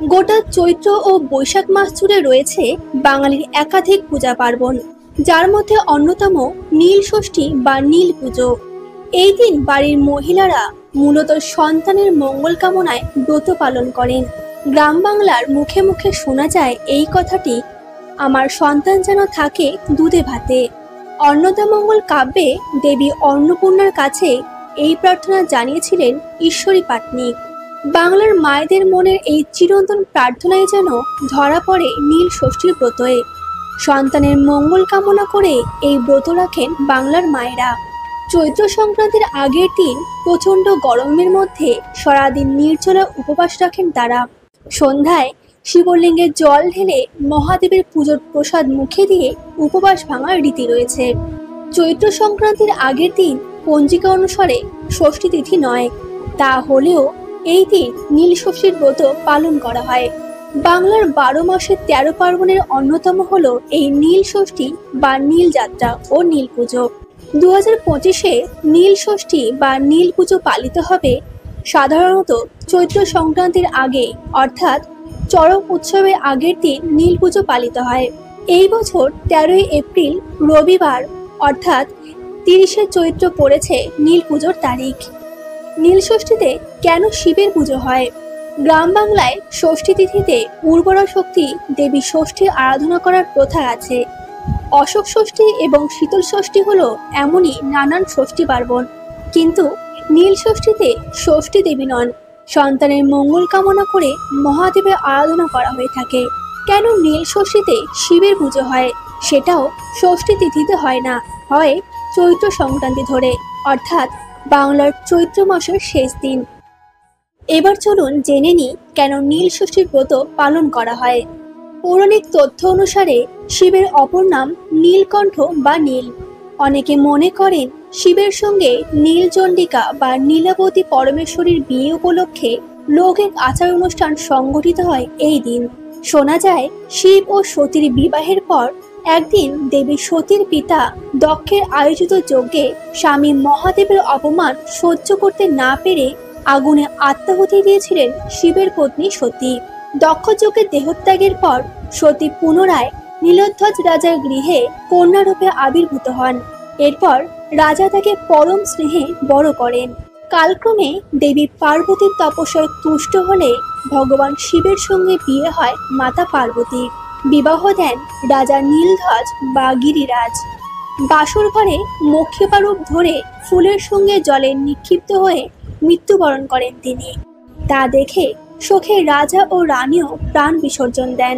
গোটা চৈত্র ও বৈশাখ মাস জুড়ে রয়েছে বাঙালির একাধিক পূজা পার্বণ, যার মধ্যে অন্যতম নীল ষষ্ঠী বা নীল পুজো। এই দিন বাড়ির মহিলারা মূলত সন্তানের মঙ্গল কামনায় ব্রত পালন করেন। গ্রাম বাংলার মুখে মুখে শোনা যায় এই কথাটি, আমার সন্তান যেন থাকে দুধে ভাতে। অন্নদামঙ্গল কাব্যে দেবী অন্নপূর্ণার কাছে এই প্রার্থনা জানিয়েছিলেন ঈশ্বরী পাটনি। বাংলার মায়েদের মনের এই চিরন্তন প্রার্থনায় যেন ধরা পড়ে নীল ষষ্ঠীর ব্রতয়ে। সন্তানের মঙ্গল কামনা করে এই ব্রত রাখেন বাংলার মায়েরা। চৈত্র সংক্রান্তির আগের দিন প্রচণ্ড গরমের মধ্যে সারাদিন নির্জলা উপবাস রাখেন তারা। সন্ধ্যায় শিবলিঙ্গে জল ঢেলে মহাদেবের পুজোর প্রসাদ মুখে দিয়ে উপবাস ভাঙার রীতি রয়েছে। চৈত্র সংক্রান্তির আগের দিন পঞ্জিকা অনুসারে ষষ্ঠী তিথি নয়, তা হলেও এই দিন নীল ষষ্ঠীর ব্রত পালন করা হয়। বাংলার 12 মাসের 13 পার্বণের অন্যতম হলো এই নীল ষষ্ঠী বা নীল যাত্রা ও নীল পুজো। 2025-এ নীল ষষ্ঠী বা নীল পুজো পালিত হবে সাধারণত চৈত্র সংক্রান্তির আগে, অর্থাৎ চড়ক উৎসবের আগের দিন নীল পুজো পালিত হয়। এই বছর 13ই এপ্রিল রবিবার অর্থাৎ 30শে চৈত্র পড়েছে নীল পুজোর তারিখ। নীল ষষ্ঠীতে কেন শিবের পুজো হয়? গ্রাম বাংলায় ষষ্ঠী তিথিতে উর্বরা শক্তি দেবী ষষ্ঠীর আরাধনা করার প্রথা আছে। অশোক ষষ্ঠী এবং শীতল ষষ্ঠী হলো এমনই নানান ষষ্ঠী পার্বণ, কিন্তু নীল ষষ্ঠীতে ষষ্ঠী দেবী নন, সন্তানের মঙ্গল কামনা করে মহাদেবের আরাধনা করা হয়ে থাকে। কেন নীল ষষ্ঠীতে শিবের পুজো হয়? সেটাও ষষ্ঠী তিথিতে হয় না, হয় চৈত্র সংক্রান্তি ধরে, অর্থাৎ বাংলার চৈত্র মাসের শেষ দিন। এবার চলুন জেনে নিই কেন নীল ষষ্ঠীর ব্রত পালন করা হয়। পৌরাণিক তথ্য অনুসারে শিবের অপর নাম নীলকণ্ঠ বা নীল। অনেকে মনে করেন শিবের সঙ্গে নীলচণ্ডিকা বা নীলাবতী পরমেশ্বরীর বিয়ে উপলক্ষে লৌকিক আচার অনুষ্ঠান সংগঠিত হয় এই দিন। শোনা যায় শিব ও সতীর বিবাহের পর একদিন দেবী সতীর পিতা দক্ষের আয়োজিত যজ্ঞে স্বামী মহাদেবের অপমান সহ্য করতে না পেরে আগুনে আত্মাহুতি দিয়েছিলেন শিবের পত্নী সতী। দক্ষ যজ্ঞের দেহত্যাগের পর সতী পুনরায় নীলধ্বজ রাজার গৃহে কন্যারূপে আবির্ভূত হন। এরপর রাজা তাকে পরম স্নেহে বড় করেন। কালক্রমে দেবী পার্বতীর তপস্যায় তুষ্ট হলে ভগবান শিবের সঙ্গে বিয়ে হয় মাতা পার্বতী। বিবাহ দেন রাজা নীলধ্বজ বা গিরিরাজ। বাসর ঘরে মক্ষিকা রূপ ধরে ফুলের সঙ্গে জলে নিক্ষিপ্ত হয়ে মৃত্যুবরণ করেন তিনি। তা দেখে শোকে রাজা ও রানীও প্রাণ বিসর্জন দেন।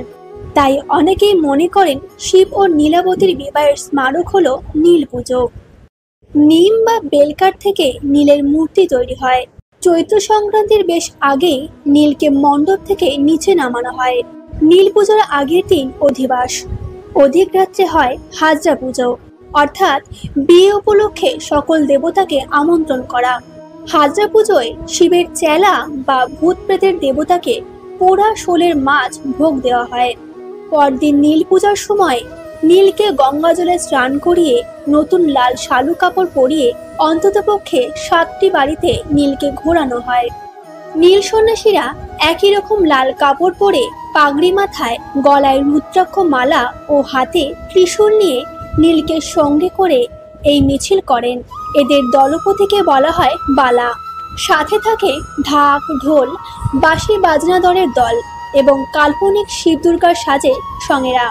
তাই অনেকেই মনে করেন শিব ও নীলাবতীর বিবাহের স্মারক হলো নীল পুজো। নিম বা বেলকাঠ থেকে নীলের মূর্তি তৈরি হয়। চৈত্র সংক্রান্তির বেশ আগেই নীলকে মণ্ডপ থেকে নিচে নামানো হয়। নীল পুজোর আগের দিন অধিবাস, অধিক রাত্রে হয় হাজরা পুজো, অর্থাৎ বিয়ে উপলক্ষে সকল দেবতাকে আমন্ত্রণ করা। হাজরা পুজোয় শিবের চেলা বা ভূত প্রেতের দেবতাকে পোড়া শোলের মাছ ভোগ দেওয়া হয়। পরদিন নীল পূজার সময় নীলকে গঙ্গা জলে স্নান করিয়ে নতুন লাল শালু কাপড় পরিয়ে অন্ততপক্ষে 7টি বাড়িতে নীলকে ঘোরানো হয়। নীল সন্ন্যাসীরা একই রকম লাল কাপড় পরে পাগড়ি মাথায়, গলায় রুদ্রাক্ষ মালা ও হাতে ত্রিশূল নিয়ে নীলকে সঙ্গে করে এই মিছিল করেন। এদের দলপতিকে বলা হয় বালা। সাথে থাকে ঢাক, ঢোল, বাঁশি বাজনা দলের দল এবং কাল্পনিক শিব দুর্গার সাজে সঙ্গেরা।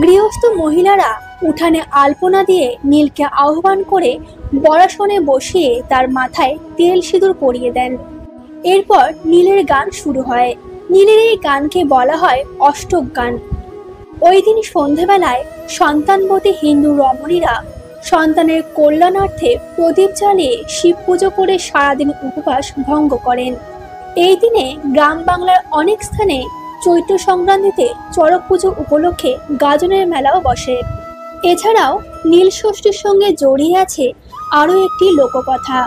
গৃহস্থ মহিলারা উঠানে আলপনা দিয়ে নীলকে আহ্বান করে বরাসনে বসিয়ে তার মাথায় তেল সিঁদুর পরিয়ে দেন। এরপর নীলের গান শুরু হয়। নীলের এই গানকে বলা হয় অষ্টক গান। ওই দিন সন্ধেবেলায় সন্তানবতী হিন্দু রমণীরা সন্তানের কল্যাণার্থে প্রদীপ জ্বালিয়ে শিব পুজো করে সারাদিন উপবাস ভঙ্গ করেন। এই দিনে গ্রাম বাংলার অনেক স্থানে চৈত্র সংক্রান্তিতে চড়ক পুজো উপলক্ষে গাজনের মেলাও বসে। এছাড়াও নীল ষষ্ঠীর সঙ্গে জড়িয়ে আছে আরও একটি লোককথা।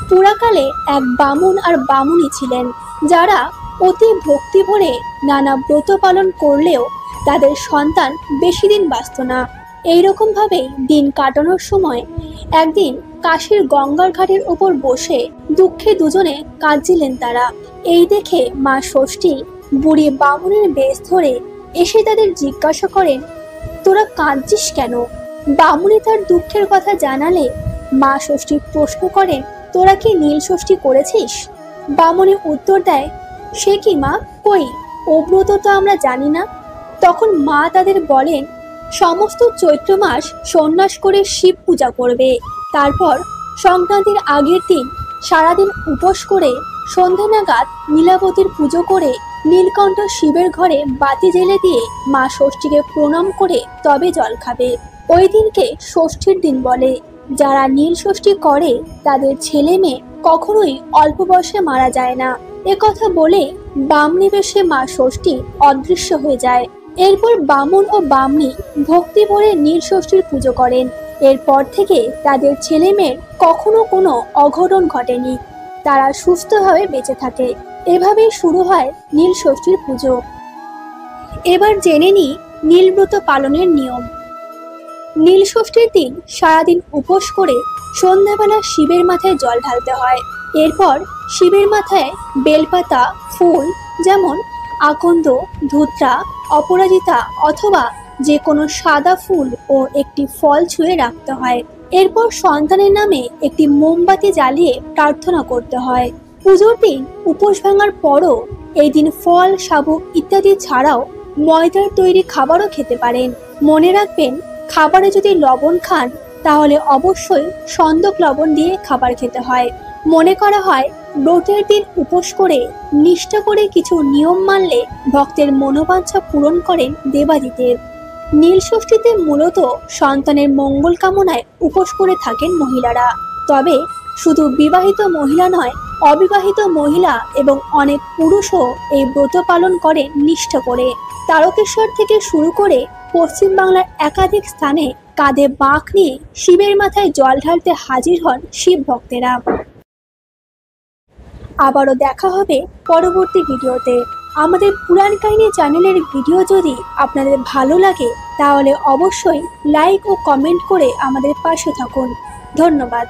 পুরাকালে এক বামুন আর বামুনি ছিলেন, যারা অতি ভক্তি ভরে নানা ব্রত পালন করলেও তাদের সন্তান বেশি দিন বাঁচত না। এইরকম ভাবেই দিন কাটানোর সময় একদিন কাশীর গঙ্গার ঘাটের উপর বসে দুঃখে দুজনে কাঁদছিলেন তারা। এই দেখে মা ষষ্ঠী বুড়ি বামুনের বেশ ধরে এসে তাদের জিজ্ঞাসা করেন, তোরা কাঁদছিস কেন? বামুনি তার দুঃখের কথা জানালে মা ষষ্ঠী প্রশ্ন করেন, তোরা কি নীল ষষ্ঠী করেছিস? বামুনি উত্তর দেয়, সে কি মা, কই ও ব্রত তো আমরা জানি না। তখন মা তাদের বলেন, সমস্ত চৈত্র মাস সন্ন্যাস করে শিব পূজা করবে, তারপর সংক্রান্তির আগের দিন সারাদিন উপোস করে সন্ধ্যা নাগাদ নীলাবতীর পুজো করে নীলকণ্ঠ শিবের ঘরে বাতি জ্বেলে দিয়ে মা ষষ্ঠীকে প্রণাম করে তবে জল খাবে। ওই দিনকে ষষ্ঠীর দিন বলে। যারা নীল ষষ্ঠী করে তাদের ছেলে মেয়ে কখনোই অল্প বয়সে মারা যায় না। কথা বলে বামনি বেশে মা ষষ্ঠী অদৃশ্য হয়ে যায়। এরপর বামুন ও বামনি ভক্তি ভরে নীল ষষ্ঠীর পুজো করেন। এরপর থেকে তাদের ছেলে মেয়ের কখনো কোনো অঘটন ঘটেনি, তারা সুস্থভাবে বেঁচে থাকে। এভাবেই শুরু হয় নীল ষষ্ঠীর পুজো। এবার জেনে নিই নীলব্রত পালনের নিয়ম। নীল ষষ্ঠীর দিন সারাদিন উপোস করে সন্ধ্যাবেলা শিবের মাথায় জল ঢালতে হয়। এরপর শিবের মাথায় বেলপাতা, ফুল যেমন আকন্দ, ধুত্রা, অপরাজিতা অথবা যে কোনো সাদা ফুল ও একটি ফল ছুঁয়ে রাখতে হয়। এরপর সন্তানের নামে একটি মোমবাতি জ্বালিয়ে প্রার্থনা করতে হয়। পুজোর দিন উপোস ভাঙার পরও এই দিন ফল, সাবু ইত্যাদি ছাড়াও ময়দার তৈরি খাবারও খেতে পারেন। মনে রাখবেন, খাবারে যদি লবণ খান তাহলে অবশ্যই সন্দক লবণ দিয়ে খাবার খেতে হয়। মনে করা হয় ব্রতের দিন উপোস করে নিষ্ঠা করে কিছু নিয়ম মানলে ভক্তের মনোবাঞ্ছা পূরণ করেন দেবাদিদেব। নীল ষষ্ঠীতে মূলত সন্তানের মঙ্গল কামনায় উপোস করে থাকেন মহিলারা। তবে শুধু বিবাহিত মহিলা নয়, অবিবাহিত মহিলা এবং অনেক পুরুষও এই ব্রত পালন করেন নিষ্ঠা করে। তারকেশ্বর থেকে শুরু করে পশ্চিম বাংলার একাধিক স্থানে কাঁধে বাঁক নিয়ে শিবের মাথায় জল ঢালতে হাজির হন শিব ভক্তেরা। আবারও দেখা হবে পরবর্তী ভিডিওতে। আমাদের পুরাণ কাহিনী চ্যানেলের ভিডিও যদি আপনাদের ভালো লাগে তাহলে অবশ্যই লাইক ও কমেন্ট করে আমাদের পাশে থাকুন। ধন্যবাদ।